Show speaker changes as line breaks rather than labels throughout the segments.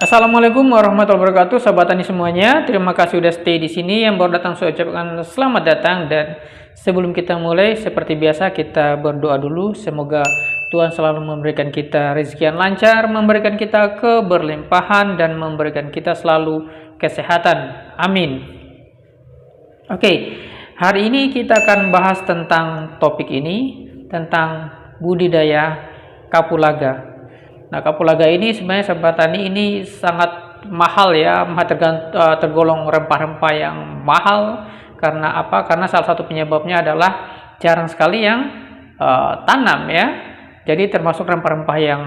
Assalamualaikum warahmatullahi wabarakatuh, sahabat tani semuanya. Terima kasih sudah stay di sini. Yang baru datang saya ucapkan selamat datang, dan sebelum kita mulai seperti biasa kita berdoa dulu. Semoga Tuhan selalu memberikan kita rezeki yang lancar, memberikan kita keberlimpahan, dan memberikan kita selalu kesehatan. Amin. Oke, hari ini kita akan bahas tentang topik ini, tentang budidaya kapulaga. Nah, kapulaga ini sebenarnya sahabat tani ini sangat mahal ya, tergolong rempah-rempah yang mahal. Karena apa? Karena salah satu penyebabnya adalah jarang sekali yang tanam ya. Jadi termasuk rempah-rempah yang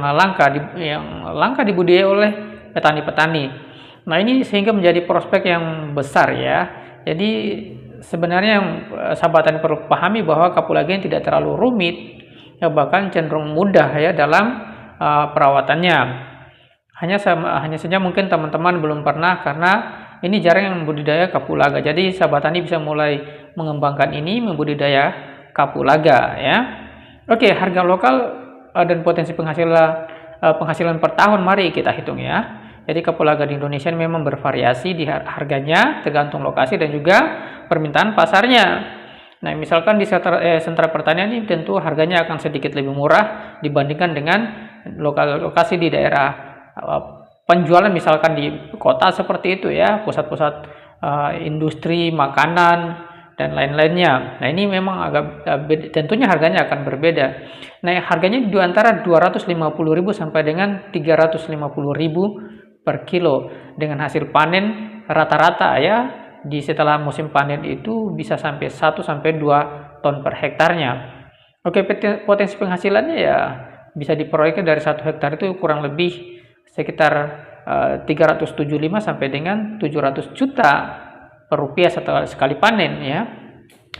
langka dibudidaya oleh petani-petani. Nah, ini sehingga menjadi prospek yang besar ya. Jadi sebenarnya yang sahabat tani perlu pahami bahwa kapulaga ini tidak terlalu rumit, ya, bahkan cenderung mudah ya dalam perawatannya. Hanya saja mungkin teman-teman belum pernah, karena ini jarang yang membudidaya kapulaga. Jadi sahabat tani bisa mulai mengembangkan ini, membudidaya kapulaga ya. Oke, harga lokal dan potensi penghasilan per tahun mari kita hitung ya. Jadi kapulaga di Indonesia memang bervariasi di harganya, tergantung lokasi dan juga permintaan pasarnya. Nah, misalkan di sentra pertanian ini tentu harganya akan sedikit lebih murah dibandingkan dengan lokasi di daerah penjualan, misalkan di kota seperti itu ya, pusat-pusat industri makanan dan lain-lainnya. Nah, ini memang tentunya harganya akan berbeda. Nah, harganya di antara 250.000 sampai dengan 350.000 per kilo, dengan hasil panen rata-rata ya setelah musim panen itu bisa sampai 1 sampai 2 ton per hektarnya. Oke, potensi penghasilannya ya bisa diperoleh dari 1 hektar itu kurang lebih sekitar 375 sampai dengan 700 juta per rupiah setelah sekali panen ya.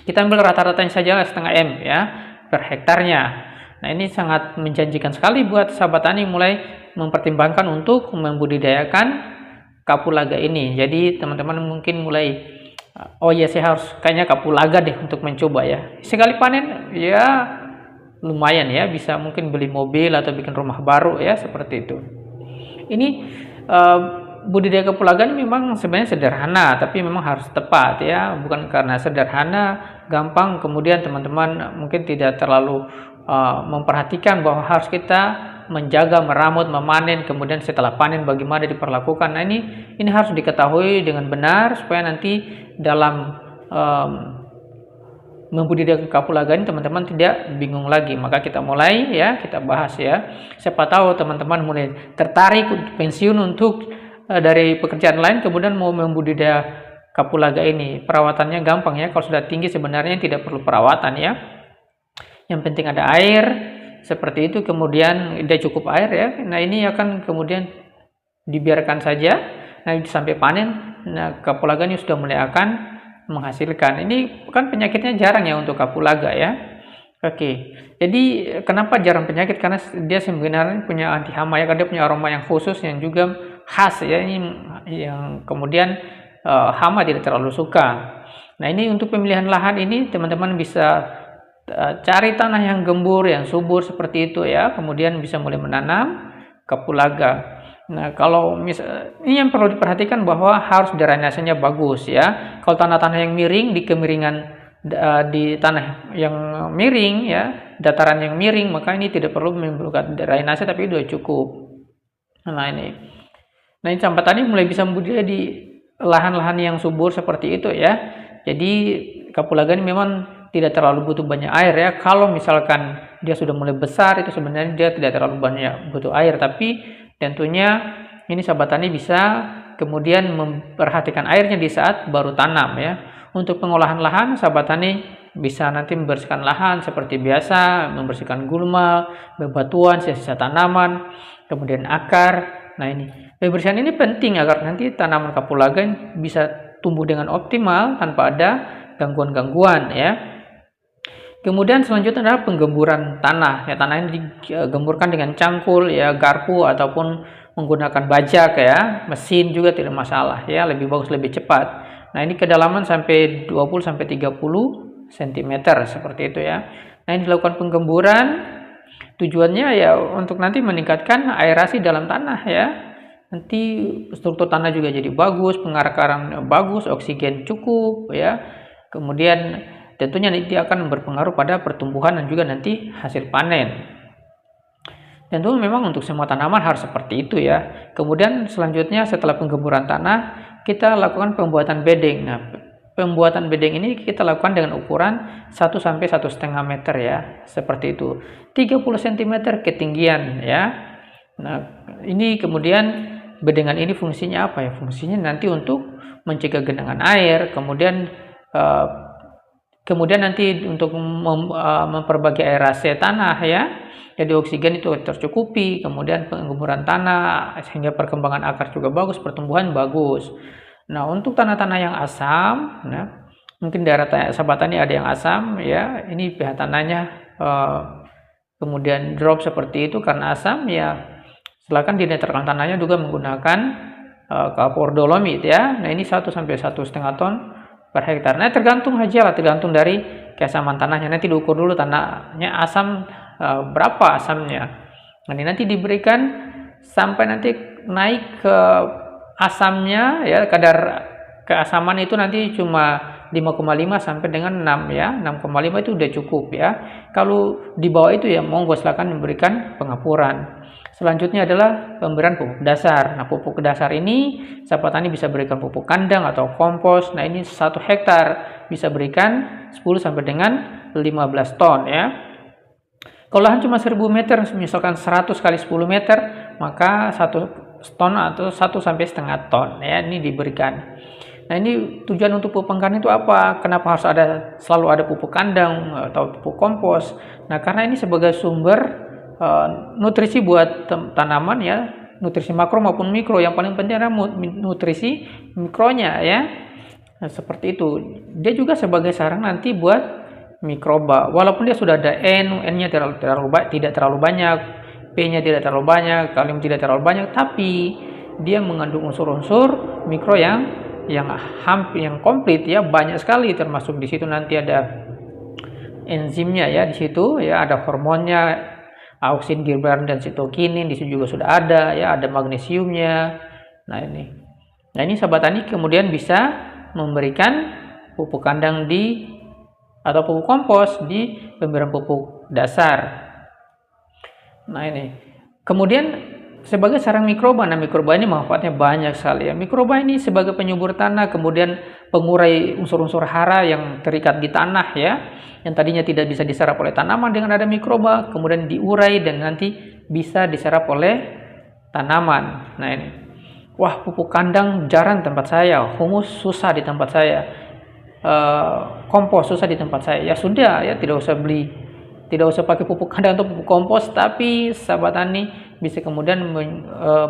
Kita ambil rata-ratanya saja setengah M ya per hektarnya. Nah, ini sangat menjanjikan sekali buat sahabat tani mulai mempertimbangkan untuk membudidayakan kapulaga ini. Jadi teman-teman mungkin mulai, oh ya, saya harus kayaknya kapulaga deh untuk mencoba ya. Sekali panen ya lumayan ya, bisa mungkin beli mobil atau bikin rumah baru ya, seperti itu. Ini budidaya kapulaga ini memang sebenarnya sederhana, tapi memang harus tepat ya. Bukan karena sederhana gampang kemudian teman-teman mungkin tidak terlalu memperhatikan bahwa harus kita menjaga, meramut, memanen, kemudian setelah panen bagaimana diperlakukan. Nah, ini harus diketahui dengan benar supaya nanti dalam membudidayakan kapulaga ini teman-teman tidak bingung lagi. Maka kita mulai ya, kita bahas ya. Siapa tahu teman-teman mulai tertarik untuk pensiun untuk dari pekerjaan lain, kemudian mau membudidaya kapulaga ini. Perawatannya gampang ya, kalau sudah tinggi sebenarnya tidak perlu perawatan ya. Yang penting ada air seperti itu, kemudian dia cukup air ya. Nah, ini akan kemudian dibiarkan saja. Nah, sampai panen, nah kapulaga ini sudah mulai akan menghasilkan. Ini kan penyakitnya jarang ya untuk kapulaga ya. Oke, jadi kenapa jarang penyakit? Karena dia sebenarnya punya anti hama ya, karena dia punya aroma yang khusus yang juga khas ya, ini yang kemudian hama tidak terlalu suka. Nah, ini untuk pemilihan lahan ini teman-teman bisa cari tanah yang gembur, yang subur seperti itu ya, kemudian bisa mulai menanam kapulaga. Nah, kalau ini yang perlu diperhatikan bahwa harus drainasenya bagus ya. Kalau tanah-tanah yang miring, di kemiringan di tanah yang miring ya, dataran yang miring, maka ini tidak perlu memerlukan drainase, tapi sudah cukup. Nah, ini sampai tadi mulai bisa membudidaya di lahan-lahan yang subur seperti itu ya. Jadi kapulaga ini memang tidak terlalu butuh banyak air ya. Kalau misalkan dia sudah mulai besar, itu sebenarnya dia tidak terlalu banyak butuh air, tapi tentunya ini sahabat tani bisa kemudian memperhatikan airnya di saat baru tanam ya. Untuk pengolahan lahan, sahabat tani bisa nanti membersihkan lahan seperti biasa, membersihkan gulma, bebatuan, sisa-sisa tanaman, kemudian akar. Nah, ini pembersihan ini penting agar nanti tanaman kapulaga bisa tumbuh dengan optimal tanpa ada gangguan-gangguan ya. Kemudian selanjutnya adalah penggemburan tanah. Ya, tanah ini digemburkan dengan cangkul ya, garpu ataupun menggunakan bajak ya, mesin juga tidak masalah ya, lebih bagus, lebih cepat. Nah, ini kedalaman sampai 20 sampai 30 cm seperti itu ya. Nah, ini dilakukan penggemburan. Tujuannya ya untuk nanti meningkatkan aerasi dalam tanah ya. nanti struktur tanah juga jadi bagus, pengakaran bagus, oksigen cukup ya. Kemudian tentunya nanti akan berpengaruh pada pertumbuhan dan juga nanti hasil panen. Tentu memang untuk semua tanaman harus seperti itu ya. Kemudian selanjutnya setelah penggemburan tanah, kita lakukan pembuatan bedeng. Nah, pembuatan bedeng ini kita lakukan dengan ukuran 1 sampai 1,5 meter ya, seperti itu. 30 cm ketinggian ya. Nah, ini kemudian bedengan ini fungsinya apa ya? Fungsinya nanti untuk mencegah genangan air, kemudian nanti untuk memperbaiki aerasi tanah ya. Jadi oksigen itu tercukupi, kemudian penggemburan tanah sehingga perkembangan akar juga bagus, pertumbuhan bagus. Nah, untuk tanah-tanah yang asam, nah, mungkin daerah sahabat tani ada yang asam ya, ini pH tanahnya kemudian drop seperti itu karena asam ya, silakan dinetralkan tanahnya juga menggunakan kapur dolomit ya. Nah, ini 1 sampai 1,5 ton per hektar. Nah, tergantung aja lah, tergantung dari keasaman tanahnya. Nanti diukur dulu tanahnya asam berapa asamnya. Nah, ini nanti diberikan sampai nanti naik ke asamnya ya, kadar keasaman itu nanti cuma 5,5 sampai dengan 6 ya. 6,5 itu udah cukup ya. Kalau di bawah itu ya monggo silakan memberikan pengapuran. Selanjutnya adalah pemberian pupuk dasar. Nah, pupuk dasar ini sahabat tani bisa berikan pupuk kandang atau kompos. Nah, ini 1 hektar bisa berikan 10 sampai dengan 15 ton ya. Kalau lahan cuma 1000 meter, misalkan 100 kali 10 meter, maka 1 ton atau 1 sampai setengah ton ya, ini diberikan. Nah, ini tujuan untuk pupuk kandang itu apa? Kenapa harus selalu ada pupuk kandang atau pupuk kompos? Nah, karena ini sebagai sumber nutrisi buat tanaman ya, nutrisi makro maupun mikro. Yang paling penting adalah nutrisi mikronya ya. Nah, seperti itu. Dia juga sebagai sarang nanti buat mikroba. Walaupun dia sudah ada N-nya tidak terlalu banyak, P-nya tidak terlalu banyak, kalium tidak terlalu banyak, tapi dia mengandung unsur-unsur mikro yang hampir yang komplit ya, banyak sekali, termasuk di situ nanti ada enzimnya ya, di situ ya ada hormonnya, auksin, gibran dan sitokinin, di situ juga sudah ada ya, ada magnesiumnya. Nah, ini sahabat tani kemudian bisa memberikan pupuk kandang atau pupuk kompos di pemberian pupuk dasar. Nah, ini kemudian sebagai sarang mikroba. Nah, mikroba ini manfaatnya banyak sekali ya. Mikroba ini sebagai penyubur tanah, kemudian pengurai unsur-unsur hara yang terikat di tanah ya, yang tadinya tidak bisa diserap oleh tanaman, dengan ada mikroba kemudian diurai dan nanti bisa diserap oleh tanaman. Nah, ini wah, pupuk kandang jarang tempat saya, humus susah di tempat saya, kompos susah di tempat saya. Ya sudah ya, tidak usah pakai pupuk kandang atau pupuk kompos, tapi sahabat tani bisa kemudian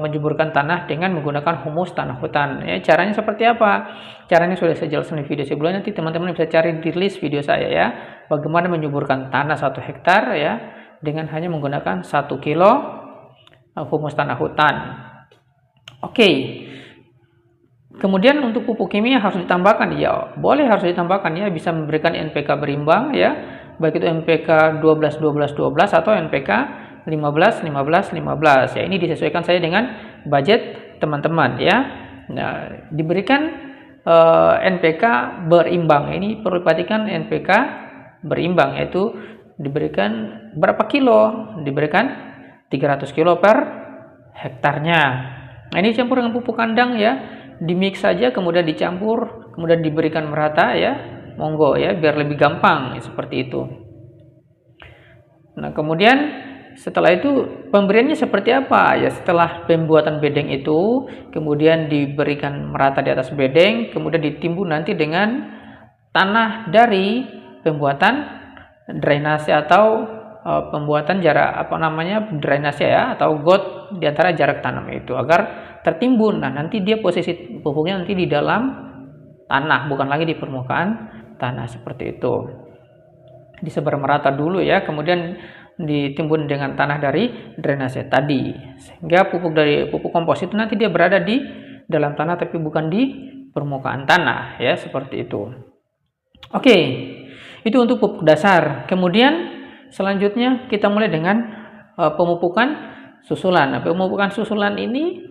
menjuburkan tanah dengan menggunakan humus tanah hutan ya. Caranya seperti apa? Caranya sudah saya jelaskan di video sebelumnya, nanti teman-teman bisa cari di list video saya ya, bagaimana menyuburkan tanah 1 hektar ya dengan hanya menggunakan 1 kilo humus tanah hutan. Oke. Kemudian untuk pupuk kimia harus ditambahkan ya, boleh harus ditambahkan ya, bisa memberikan NPK berimbang ya, baik itu NPK 12 12 12 atau NPK 15 15 15 ya. Ini disesuaikan saya dengan budget teman-teman ya. Nah, diberikan NPK berimbang. Ini perlu perhatikan, NPK berimbang yaitu diberikan berapa kilo? Diberikan 300 kilo per hektarnya. Nah, ini campur dengan pupuk kandang ya, dimix saja kemudian dicampur, kemudian diberikan merata ya, monggo ya, biar lebih gampang ya, seperti itu. Nah, kemudian setelah itu pemberiannya seperti apa ya? Setelah pembuatan bedeng itu kemudian diberikan merata di atas bedeng, kemudian ditimbun nanti dengan tanah dari pembuatan drainase atau pembuatan jarak drainase ya, atau got di antara jarak tanam itu agar tertimbun. Nah, nanti dia posisi pupuknya nanti di dalam tanah, bukan lagi di permukaan tanah, seperti itu. Disebar merata dulu ya, kemudian ditimbun dengan tanah dari drainase tadi, sehingga pupuk kompos itu nanti dia berada di dalam tanah tapi bukan di permukaan tanah ya, seperti itu. Oke, itu untuk pupuk dasar. Kemudian selanjutnya kita mulai dengan pemupukan susulan. Nah, pemupukan susulan ini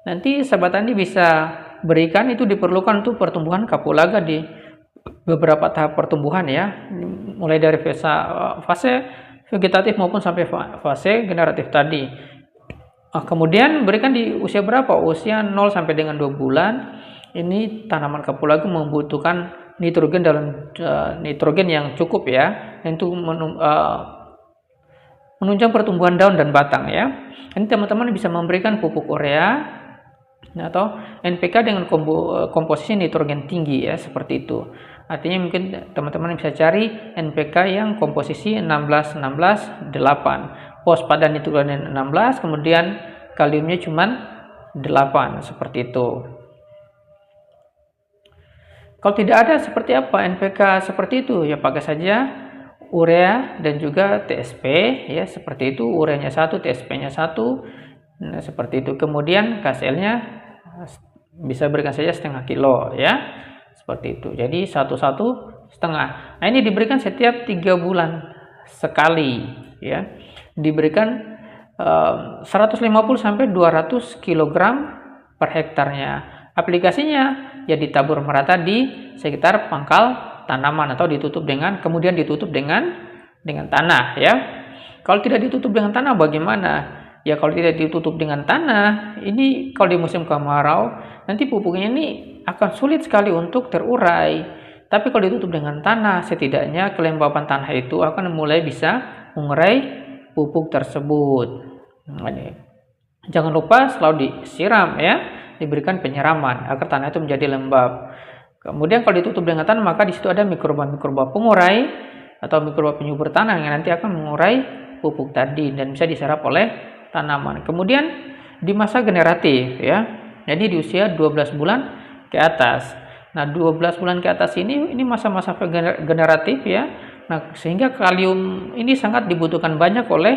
nanti sahabat tani bisa berikan, itu diperlukan untuk pertumbuhan kapulaga di beberapa tahap pertumbuhan ya, mulai dari fase vegetatif maupun sampai fase generatif tadi. Kemudian berikan di usia berapa? Usia 0 sampai dengan 2 bulan. Ini tanaman kapulaga membutuhkan nitrogen dalam nitrogen yang cukup ya, untuk menunjang pertumbuhan daun dan batang ya. Ini teman-teman bisa memberikan pupuk urea atau NPK dengan komposisi nitrogen tinggi ya, seperti itu. Artinya mungkin teman-teman bisa cari NPK yang komposisi 16-16-8, fosfat dan nitrogen 16, kemudian kaliumnya cuma 8, seperti itu. Kalau tidak ada, seperti apa NPK seperti itu ya, pakai saja urea dan juga TSP ya, seperti itu. Ureanya 1, TSP-nya 1. Nah, seperti itu. Kemudian KCl-nya bisa berikan saja setengah kilo ya, seperti itu. Jadi 1,5. Nah, ini diberikan setiap 3 bulan sekali ya. Diberikan 150 sampai 200 kg per hektarnya. Aplikasinya ya ditabur merata di sekitar pangkal tanaman atau kemudian ditutup dengan tanah ya. Kalau tidak ditutup dengan tanah bagaimana? Ya kalau tidak ditutup dengan tanah, ini kalau di musim kemarau nanti pupuknya ini akan sulit sekali untuk terurai. Tapi kalau ditutup dengan tanah, setidaknya kelembapan tanah itu akan mulai bisa mengurai pupuk tersebut. Nah, jangan lupa selalu disiram ya, diberikan penyiraman agar tanah itu menjadi lembab. Kemudian kalau ditutup dengan tanah, maka di situ ada mikroba pengurai atau mikroba penyubur tanah yang nanti akan mengurai pupuk tadi dan bisa diserap oleh tanaman. Kemudian di masa generatif ya, jadi di usia 12 bulan ke atas. Nah, 12 bulan ke atas ini masa-masa generatif ya. Nah, sehingga kalium ini sangat dibutuhkan banyak oleh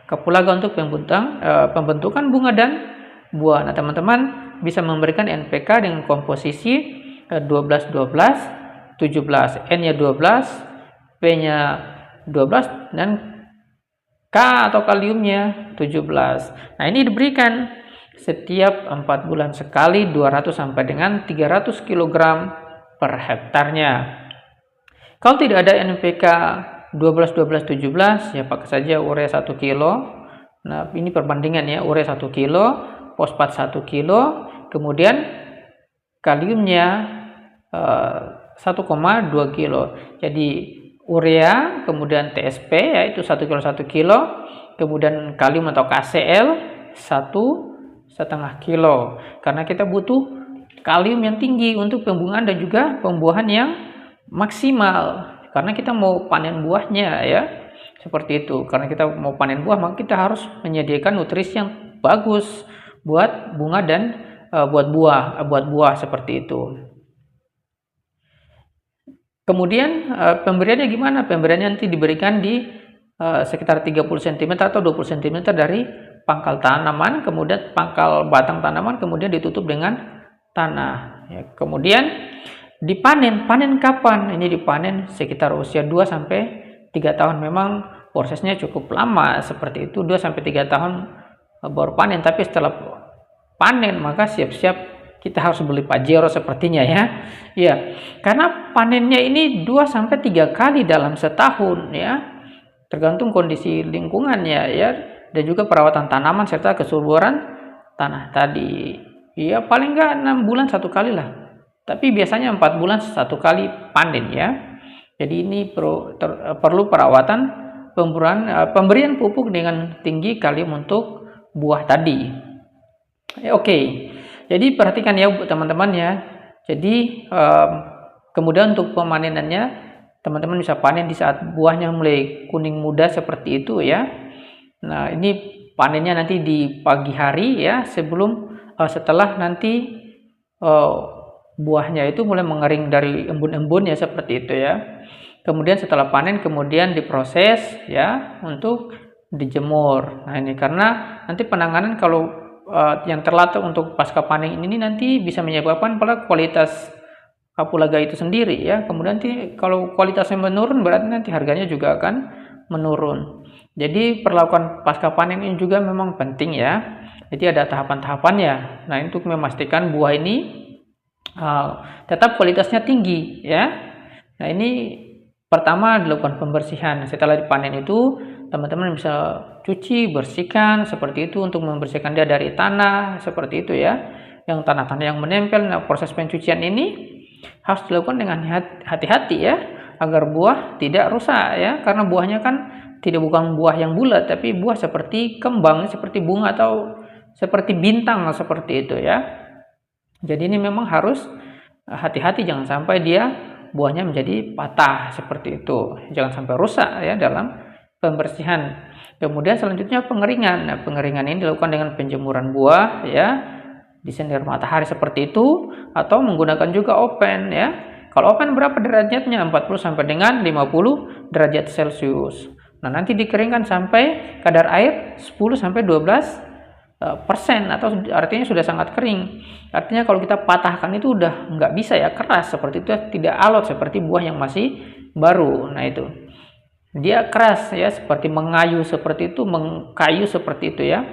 kapulaga untuk pembentukan bunga dan buah. Nah, teman-teman bisa memberikan NPK dengan komposisi 12-12-17, N-nya 12, P-nya 12, dan K atau kaliumnya 17. Nah, ini diberikan setiap 4 bulan sekali, 200 sampai dengan 300 kg per hektarnya. Kalau tidak ada NPK 12-12-17 ya pakai saja urea 1 kilo. Nah, ini perbandingan ya, urea 1 kilo, fosfat 1 kilo, kemudian kaliumnya 1,2 kilo. Jadi urea, kemudian TSP yaitu 1 kilo 1 kilo, kemudian kalium atau KCl 1,5 kilo. Karena kita butuh kalium yang tinggi untuk pembungaan dan juga pembuahan yang maksimal. Karena kita mau panen buahnya ya. Seperti itu. Karena kita mau panen buah, maka kita harus menyediakan nutrisi yang bagus buat bunga dan buat buah seperti itu. Kemudian pemberiannya gimana? Pemberiannya nanti diberikan di sekitar 30 cm atau 20 cm dari pangkal tanaman, kemudian pangkal batang tanaman, kemudian ditutup dengan tanah. Ya, kemudian dipanen. Panen kapan? Ini dipanen sekitar usia 2 sampai 3 tahun. Memang prosesnya cukup lama seperti itu, 2 sampai 3 tahun baru panen. Tapi setelah panen maka siap-siap kita harus beli Pajero sepertinya ya. Ya, karena panennya ini 2 sampai 3 kali dalam setahun ya. Tergantung kondisi lingkungannya ya, dan juga perawatan tanaman serta kesuburan tanah tadi. Ya, paling enggak 6 bulan 1 kali lah. Tapi biasanya 4 bulan 1 kali panen ya. Jadi ini perlu perawatan pemberian pupuk dengan tinggi kalium untuk buah tadi. Oke. Jadi perhatikan ya teman-teman ya. Jadi kemudian untuk pemanenannya, teman-teman bisa panen di saat buahnya mulai kuning muda seperti itu ya. Nah, ini panennya nanti di pagi hari ya, setelah nanti buahnya itu mulai mengering dari embun-embun ya, seperti itu ya. Kemudian setelah panen kemudian diproses ya untuk dijemur. Nah, ini karena nanti penanganan kalau yang terlatih untuk pasca panen ini nanti bisa menyebabkan pada kualitas kapulaga itu sendiri ya. Kemudian nanti kalau kualitasnya menurun berarti nanti harganya juga akan menurun. Jadi perlakuan pasca panen ini juga memang penting ya. Jadi ada tahapan-tahapannya. Nah, untuk memastikan buah ini tetap kualitasnya tinggi ya. Nah, ini pertama dilakukan pembersihan. Setelah dipanen itu teman-teman bisa cuci, bersihkan seperti itu untuk membersihkan dia dari tanah seperti itu ya. Yang tanah-tanah yang menempel. Nah, proses pencucian ini harus dilakukan dengan hati-hati ya, agar buah tidak rusak ya, karena buahnya kan bukan buah yang bulat, tapi buah seperti kembang, seperti bunga atau seperti bintang seperti itu ya. Jadi ini memang harus hati-hati, jangan sampai dia buahnya menjadi patah seperti itu, jangan sampai rusak ya dalam pembersihan. Kemudian selanjutnya pengeringan. Nah, pengeringan ini dilakukan dengan penjemuran buah ya di sinar matahari seperti itu, atau menggunakan juga oven ya. Kalau oven berapa derajatnya? 40 sampai dengan 50 derajat Celcius. Nah, nanti dikeringkan sampai kadar air 10 sampai 12% atau artinya sudah sangat kering. Artinya kalau kita patahkan itu udah nggak bisa ya, keras seperti itu, tidak alot seperti buah yang masih baru. Nah, itu dia keras ya, seperti mengayu seperti itu, mengkayu seperti itu ya.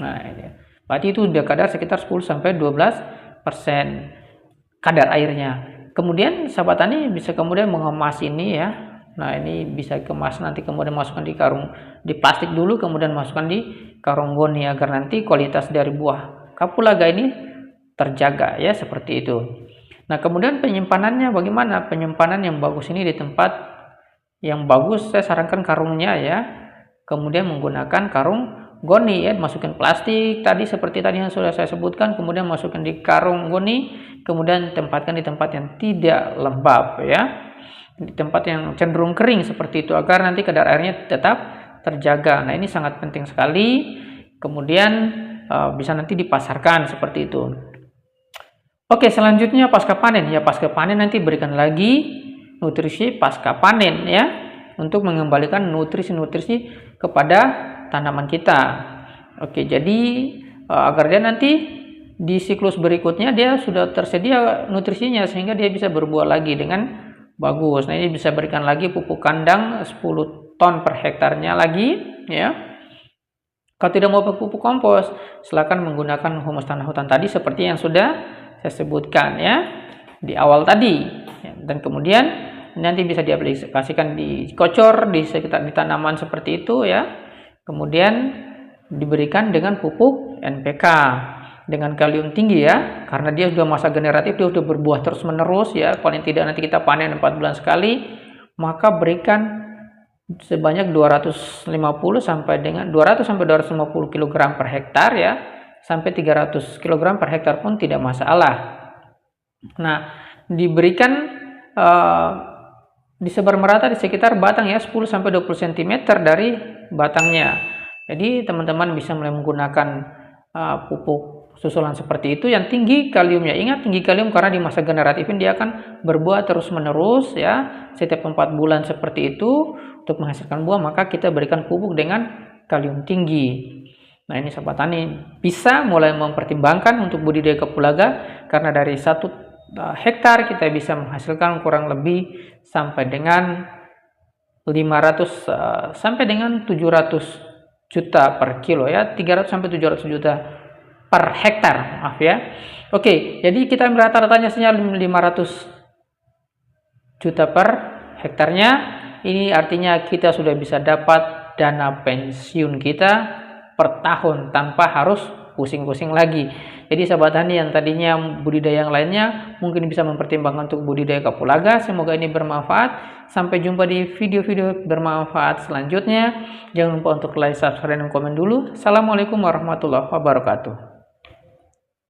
Nah, ini berarti itu udah kadar sekitar 10 sampai 12% kadar airnya. Kemudian sahabat tani bisa kemudian mengemas ini ya. Nah, ini bisa dikemas, nanti kemudian masukkan di karung, di plastik dulu, kemudian masukkan di karung goni agar nanti kualitas dari buah kapulaga ini terjaga ya, seperti itu. Nah, kemudian penyimpanannya bagaimana? Penyimpanan yang bagus ini di tempat yang bagus, saya sarankan karungnya ya. Kemudian menggunakan karung goni ya, masukin plastik tadi seperti tadi yang sudah saya sebutkan, kemudian masukkan di karung goni, kemudian tempatkan di tempat yang tidak lembab ya, di tempat yang cenderung kering seperti itu, agar nanti kadar airnya tetap terjaga. Nah, ini sangat penting sekali. Kemudian bisa nanti dipasarkan seperti itu. Oke, selanjutnya pasca panen ya. Pasca panen nanti berikan lagi nutrisi pasca panen ya, untuk mengembalikan nutrisi-nutrisi kepada tanaman kita. Oke, jadi agar dia nanti di siklus berikutnya dia sudah tersedia nutrisinya sehingga dia bisa berbuah lagi dengan bagus. Nah, ini bisa berikan lagi pupuk kandang 10 ton per hektarnya lagi ya. Kalau tidak mau pupuk kompos, silakan menggunakan humus tanah hutan tadi seperti yang sudah saya sebutkan ya di awal tadi. Dan kemudian nanti bisa diaplikasikan dikocor di sekitar di tanaman seperti itu ya. Kemudian diberikan dengan pupuk NPK dengan kalium tinggi ya, karena dia sudah masa generatif, dia sudah berbuah terus menerus ya, paling tidak nanti kita panen 4 bulan sekali, maka berikan sebanyak 250 sampai 250 kg per hektar ya, sampai 300 kg per hektar pun tidak masalah. Nah, diberikan disebar merata di sekitar batang ya, 10 sampai 20 cm dari batangnya. Jadi teman-teman bisa mulai menggunakan pupuk susulan seperti itu yang tinggi kaliumnya. Ingat, tinggi kalium karena di masa generatif ini dia akan berbuah terus menerus ya, setiap 4 bulan seperti itu. Untuk menghasilkan buah maka kita berikan pupuk dengan kalium tinggi. Nah, ini sahabat tani bisa mulai mempertimbangkan untuk budidaya kapulaga, karena dari 1 hektar kita bisa menghasilkan kurang lebih sampai dengan 500 sampai dengan 700 juta per kilo ya, 300 sampai 700 juta per hektar, maaf ya. Oke, jadi kita rata-ratanya sinyal 500 juta per hektarnya. Ini artinya kita sudah bisa dapat dana pensiun kita per tahun tanpa harus pusing-pusing lagi. Jadi sahabat tani yang tadinya budidaya yang lainnya mungkin bisa mempertimbangkan untuk budidaya kapulaga. Semoga ini bermanfaat. Sampai jumpa di video-video bermanfaat selanjutnya. Jangan lupa untuk like, subscribe, dan komen dulu. Assalamualaikum warahmatullahi wabarakatuh.